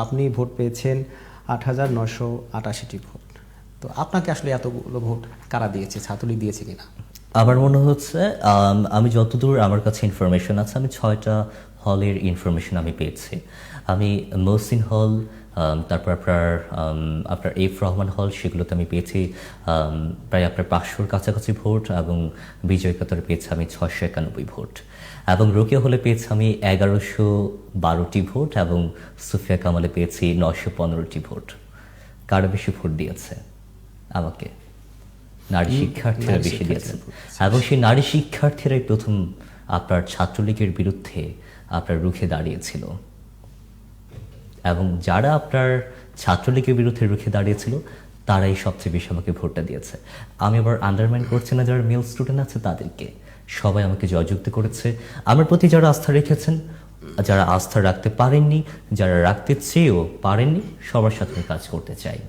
আপনি ভোট পেয়েছেন ৮,৯৮৮টি ভোট। তো আপনাকে আসলে এতগুলো ভোট কারা দিয়েছে, ছাত্রলীগ দিয়েছে কিনা? আমার মনে হচ্ছে আমি যতদূর আমার কাছে ইনফরমেশন আছে, আমি 6টা হলের ইনফরমেশন আমি পেয়েছি। আমি মহসিন হল, তারপর আপনার এফ রহমান হল, সেগুলোতে আমি পেয়েছি প্রায় আপনার 500-র কাছাকাছি ভোট, এবং বিজয় কাতরে পেয়েছি আমি 691 ভোট, এবং রোকেয়া হলে পেয়েছি আমি 1112টি ভোট, এবং সুফিয়া কামালে পেয়েছি 915টি ভোট। কারা বেশি ভোট দিয়েছে আমাকে? নারী শিক্ষার্থীরা নারী বেশি দিয়েছেন, শিক্ষার্থীরা এবং সেই নারী শিক্ষার্থীরাই প্রথম আপনার ছাত্রলীগের বিরুদ্ধে আপনার রুখে দাঁড়িয়েছিল, এবং যারা আপনার ছাত্রলীগের বিরুদ্ধে রুখে দাঁড়িয়েছিল তারাই সবচেয়ে বেশি আমাকে ভোটটা দিয়েছে। আমি আবার আন্ডারমাইন করছি না যারা মেল স্টুডেন্ট আছে তাদেরকে, সবাই আমাকে জয়যুক্ত করেছে। আমার প্রতি যারা আস্থা রেখেছেন, যারা আস্থা রাখতে পারেননি, যারা রাখতে চেয়েও পারেননি, সবার সাথে আমি কাজ করতে চাই।